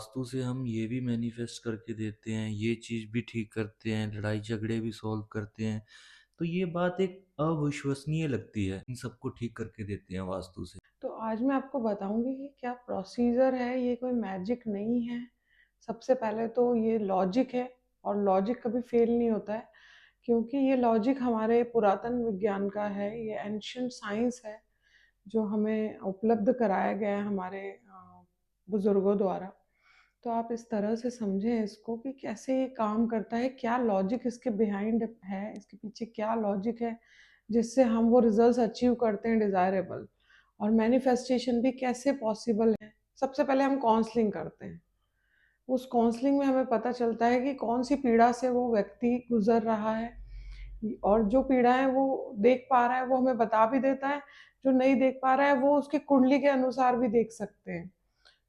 वास्तु से हम ये भी मैनिफेस्ट करके देते हैं, ये चीज़ भी ठीक करते हैं, लड़ाई झगड़े भी सॉल्व करते हैं। तो ये बात एक अविश्वसनीय लगती है, इन सबको ठीक करके देते हैं वास्तु से। तो आज मैं आपको बताऊँगी कि क्या प्रोसीजर है, ये कोई मैजिक नहीं है। सबसे पहले तो ये लॉजिक है और लॉजिक कभी फेल नहीं होता है, क्योंकि ये लॉजिक हमारे पुरातन विज्ञान का है, ये एंशिएंट साइंस है, जो हमें उपलब्ध कराया गया है हमारे बुज़ुर्गों द्वारा। तो आप इस तरह से समझें इसको कि कैसे ये काम करता है, क्या लॉजिक इसके बिहाइंड है, इसके पीछे क्या लॉजिक है, जिससे हम वो रिजल्ट्स अचीव करते हैं डिज़ायरेबल, और मैनिफेस्टेशन भी कैसे पॉसिबल है। सबसे पहले हम काउंसलिंग करते हैं। उस काउंसलिंग में हमें पता चलता है कि कौन सी पीड़ा से वो व्यक्ति गुजर रहा है, और जो पीड़ा है वो देख पा रहा है वो हमें बता भी देता है, जो नहीं देख पा रहा है वो उसकी कुंडली के अनुसार भी देख सकते हैं।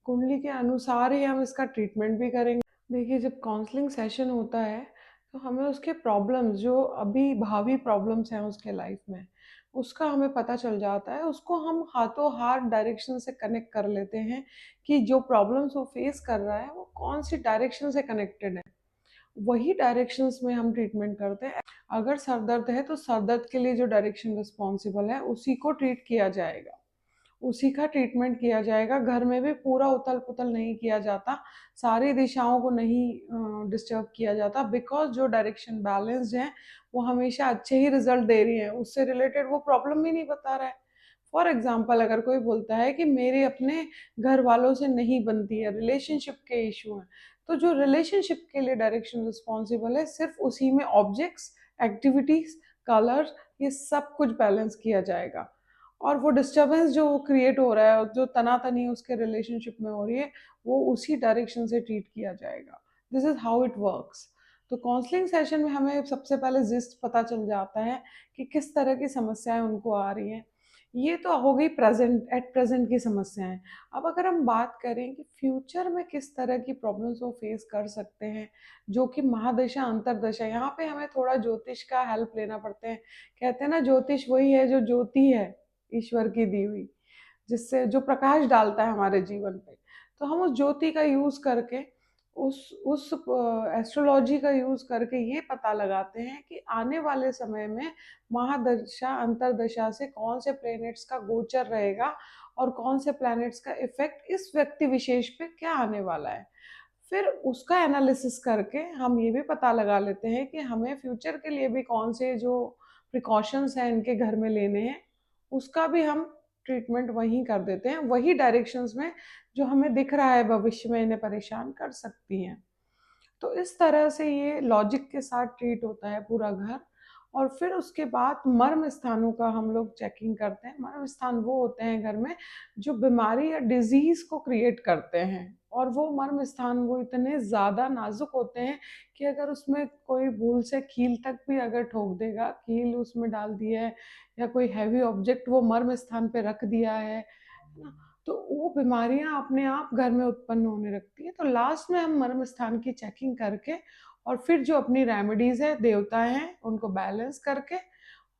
कुंडली के अनुसार ही हम इसका ट्रीटमेंट भी करेंगे। देखिए, जब काउंसलिंग सेशन होता है तो हमें उसके प्रॉब्लम्स, जो अभी भावी प्रॉब्लम्स हैं उसके लाइफ में, उसका हमें पता चल जाता है। उसको हम हाथों हाथ डायरेक्शन से कनेक्ट कर लेते हैं कि जो प्रॉब्लम्स वो फेस कर रहा है वो कौन सी डायरेक्शन से कनेक्टेड है। वही डायरेक्शंस में हम ट्रीटमेंट करते हैं। अगर सर दर्द है तो सर दर्द के लिए जो डायरेक्शन रिस्पॉन्सिबल है उसी को ट्रीट किया जाएगा, उसी का ट्रीटमेंट किया जाएगा। घर में भी पूरा उथल-पुथल नहीं किया जाता, सारी दिशाओं को नहीं डिस्टर्ब किया जाता, बिकॉज़ जो डायरेक्शन बैलेंस्ड है, वो हमेशा अच्छे ही रिज़ल्ट दे रही हैं, उससे रिलेटेड वो प्रॉब्लम ही नहीं बता रहा है। फॉर एग्ज़ाम्पल, अगर कोई बोलता है कि मेरे अपने घर वालों से नहीं बनती है, रिलेशनशिप के इश्यू हैं, तो जो रिलेशनशिप के लिए डायरेक्शन रिस्पॉन्सिबल है, सिर्फ़ उसी में ऑब्जेक्ट्स, एक्टिविटीज़, कलर, ये सब कुछ बैलेंस किया जाएगा। और वो डिस्टर्बेंस जो क्रिएट हो रहा है, जो तना-तनी उसके रिलेशनशिप में हो रही है, वो उसी डायरेक्शन से ट्रीट किया जाएगा। This is how it works. तो काउंसलिंग सेशन में हमें सबसे पहले जिस्ट पता चल जाता है कि किस तरह की समस्याएँ उनको आ रही हैं। ये तो हो गई एट प्रेज़ेंट की समस्याएँ। अब अगर हम बात करें कि फ्यूचर में किस तरह की प्रॉब्लम्स वो फेस कर सकते हैं, जो कि महादशा, अंतर्दशा, यहाँ पे हमें थोड़ा ज्योतिष का हेल्प लेना पड़ता है। कहते हैं ना, ज्योतिष वही है जो ज्योति है, ईश्वर की दी हुई, जिससे जो प्रकाश डालता है हमारे जीवन पे। तो हम उस ज्योति का यूज़ करके, उस एस्ट्रोलॉजी का यूज़ करके ये पता लगाते हैं कि आने वाले समय में महादशा, अंतर्दशा से कौन से प्लैनेट्स का गोचर रहेगा और कौन से प्लैनेट्स का इफ़ेक्ट इस व्यक्ति विशेष पे क्या आने वाला है। फिर उसका एनालिसिस करके हम ये भी पता लगा लेते हैं कि हमें फ्यूचर के लिए भी कौन से जो प्रिकॉशंस हैं इनके घर में लेने हैं, उसका भी हम ट्रीटमेंट वहीं कर देते हैं, वही डायरेक्शंस में जो हमें दिख रहा है भविष्य में इन्हें परेशान कर सकती हैं। तो इस तरह से ये लॉजिक के साथ ट्रीट होता है पूरा घर। और फिर उसके बाद मर्म स्थानों का हम लोग चेकिंग करते हैं। मर्म स्थान वो होते हैं घर में जो बीमारी या डिजीज को क्रिएट करते हैं, और वो मर्म स्थान वो इतने ज़्यादा नाजुक होते हैं कि अगर उसमें कोई भूल से कील तक भी अगर ठोक देगा, कील उसमें डाल दी है या कोई हैवी ऑब्जेक्ट वो मर्म स्थान पे रख दिया है ना, तो वो बीमारियां अपने आप घर में उत्पन्न होने लगती है। तो लास्ट में हम मर्म स्थान की चेकिंग करके और फिर जो अपनी रेमेडीज है, देवता हैं, उनको बैलेंस करके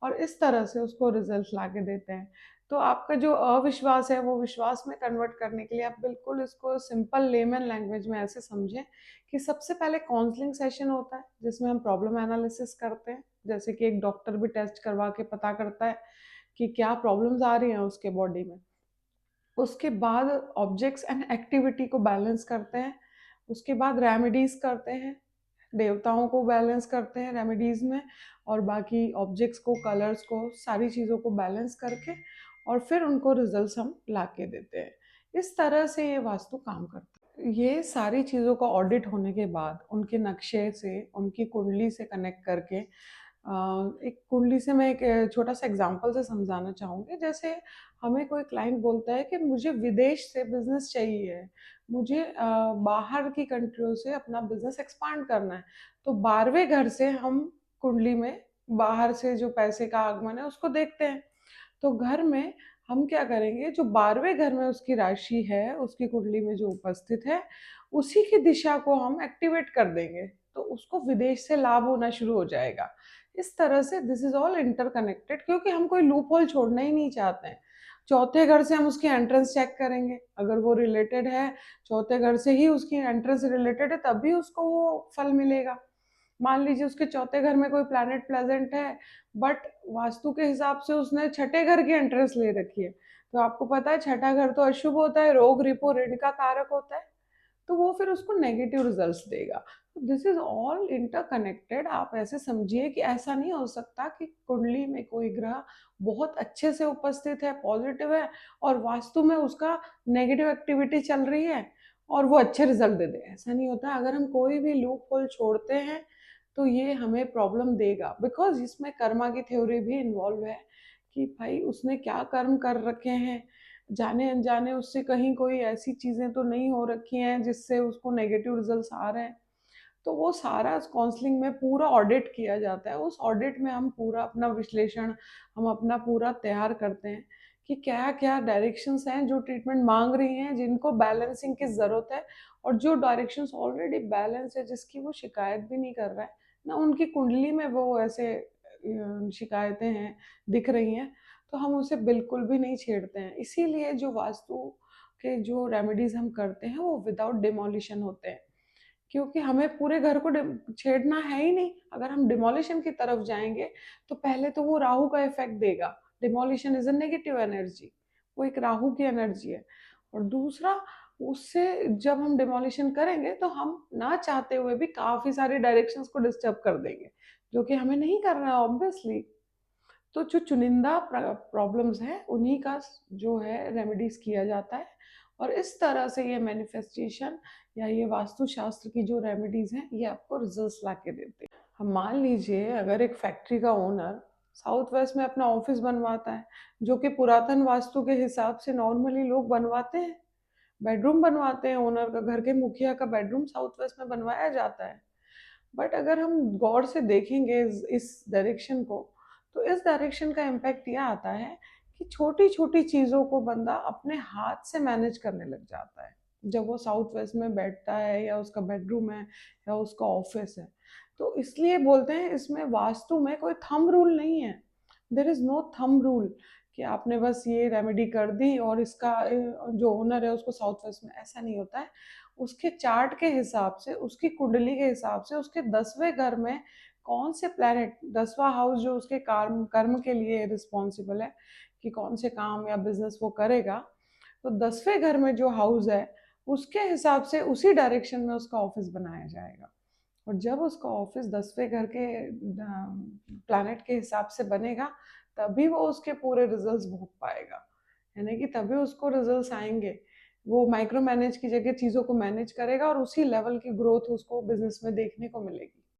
और इस तरह से उसको रिजल्ट ला के देते हैं। तो आपका जो अविश्वास है वो विश्वास में कन्वर्ट करने के लिए आप बिल्कुल इसको सिंपल लेमन लैंग्वेज में ऐसे समझें कि सबसे पहले काउंसलिंग सेशन होता है जिसमें हम प्रॉब्लम एनालिसिस करते हैं, जैसे कि एक डॉक्टर भी टेस्ट करवा के पता करता है कि क्या प्रॉब्लम्स आ रही हैं उसके बॉडी में। उसके बाद ऑब्जेक्ट्स एंड एक्टिविटी को बैलेंस करते हैं, उसके बाद रेमेडीज़ करते हैं, देवताओं को बैलेंस करते हैं रेमेडीज़ में, और बाकी ऑब्जेक्ट्स को, कलर्स को, सारी चीज़ों को बैलेंस करके और फिर उनको रिजल्ट्स हम ला के देते हैं। इस तरह से ये वास्तु काम करता है। ये सारी चीज़ों का ऑडिट होने के बाद उनके नक्शे से, उनकी कुंडली से कनेक्ट करके, एक कुंडली से मैं एक छोटा सा एग्जांपल से समझाना चाहूँगी। जैसे हमें कोई क्लाइंट बोलता है कि मुझे विदेश से बिज़नेस चाहिए है, मुझे बाहर की कंट्रियों से अपना बिज़नेस एक्सपांड करना है। तो 12वें घर से हम कुंडली में बाहर से जो पैसे का आगमन है उसको देखते हैं। तो घर में हम क्या करेंगे, जो 12वें घर में उसकी राशि है, उसकी कुंडली में जो उपस्थित है, उसी की दिशा को हम एक्टिवेट कर देंगे, तो उसको विदेश से लाभ होना शुरू हो जाएगा। इस तरह से दिस इज़ ऑल इंटरकनेक्टेड, क्योंकि हम कोई लूप होल छोड़ना ही नहीं चाहते हैं। चौथे घर से हम उसकी एंट्रेंस चेक करेंगे, अगर वो रिलेटेड है, चौथे घर से ही उसकी एंट्रेंस रिलेटेड है, तभी उसको वो फल मिलेगा। मान लीजिए उसके चौथे घर में कोई प्लैनेट प्लेज़ेंट है, बट वास्तु के हिसाब से उसने छठे घर की एंट्रेंस ले रखी है। तो आपको पता है छठा घर तो अशुभ होता है, रोग, रिपू, ऋण का कारक होता है। तो वो फिर उसको नेगेटिव रिजल्ट्स देगा। This is all interconnected. आप ऐसे समझिए कि ऐसा नहीं हो सकता कि कुंडली में कोई ग्रह बहुत अच्छे से उपस्थित है, पॉजिटिव है, और वास्तु में उसका नेगेटिव एक्टिविटी चल रही है और वो अच्छे रिजल्ट दे दे। ऐसा नहीं होता। अगर हम कोई भी लूप होल छोड़ते हैं तो ये हमें प्रॉब्लम देगा, बिकॉज इसमें कर्मा की थ्योरी भी इन्वॉल्व है कि भाई उसने क्या कर्म कर रखे हैं, जाने अनजाने उससे कहीं कोई ऐसी चीज़ें तो नहीं हो रखी हैं जिससे उसको नेगेटिव रिजल्ट्स आ रहे हैं। तो वो सारा काउंसलिंग में पूरा ऑडिट किया जाता है। उस ऑडिट में हम पूरा अपना विश्लेषण, हम अपना पूरा तैयार करते हैं कि क्या-क्या डायरेक्शंस हैं जो ट्रीटमेंट माँग रही हैं, जिनको बैलेंसिंग की ज़रूरत है, और जो डायरेक्शंस ऑलरेडी बैलेंस है, जिसकी वो शिकायत भी नहीं कर रहा है, ना उनकी कुंडली में वो ऐसे शिकायतें हैं, दिख रही हैं, तो हम उसे बिल्कुल भी नहीं छेड़ते हैं। इसीलिए जो वास्तु के जो रेमेडीज़ हम करते हैं, वो विदाउट डिमोलिशन होते हैं। क्योंकि हमें पूरे घर को छेड़ना है ही नहीं। अगर हम डिमोलिशन की तरफ जाएंगे तो पहले तो वो राहु का इफेक्ट देगा। Demolition is a negative energy, वो एक राहु की एनर्जी है। और दूसरा, उससे जब हम डिमोलिशन करेंगे तो हम ना चाहते हुए भी काफी सारे डायरेक्शंस को डिस्टर्ब कर देंगे, जो कि हमें नहीं करना है ऑब्वियसली। तो जो चुनिंदा प्रॉब्लम्स हैं उन्हीं का जो है रेमेडीज किया जाता है, और इस तरह से ये मैनिफेस्टेशन या ये वास्तुशास्त्र की जो रेमेडीज हैं ये आपको रिजल्ट्स ला के देते हैं। हम मान लीजिए अगर एक फैक्ट्री का ओनर साउथ वेस्ट में अपना ऑफिस बनवाता है, जो कि पुरातन वास्तु के हिसाब से नॉर्मली लोग बनवाते हैं, बेडरूम बनवाते हैं, ओनर का, घर के मुखिया का बेडरूम साउथ वेस्ट में बनवाया जाता है। बट अगर हम गौर से देखेंगे इस डायरेक्शन को, तो इस डायरेक्शन का इम्पैक्ट यह आता है कि छोटी छोटी चीज़ों को बंदा अपने हाथ से मैनेज करने लग जाता है जब वो साउथ वेस्ट में बैठता है, या उसका बेडरूम है, या उसका ऑफिस है। तो इसलिए बोलते हैं इसमें वास्तु में कोई थंब रूल नहीं है। There is no thumb rule कि आपने बस ये रेमेडी कर दी और इसका जो ओनर है उसको साउथ वेस्ट में, ऐसा नहीं होता है। उसके चार्ट के हिसाब से, उसकी कुंडली के हिसाब से, उसके 10वें घर में कौन से प्लैनेट, 10वां हाउस जो उसके कर्म कर्म के लिए रिस्पॉन्सिबल है कि कौन से काम या बिजनेस वो करेगा, तो 10वें घर में जो हाउस है उसके हिसाब से उसी डायरेक्शन में उसका ऑफिस बनाया जाएगा। और जब उसका ऑफिस 10वें घर के प्लैनेट के हिसाब से बनेगा, तभी वो उसके पूरे रिजल्ट्स भोग पाएगा, यानी कि तभी उसको रिजल्ट्स आएंगे। वो माइक्रो मैनेज की जगह चीज़ों को मैनेज करेगा और उसी लेवल की ग्रोथ उसको बिजनेस में देखने को मिलेगी।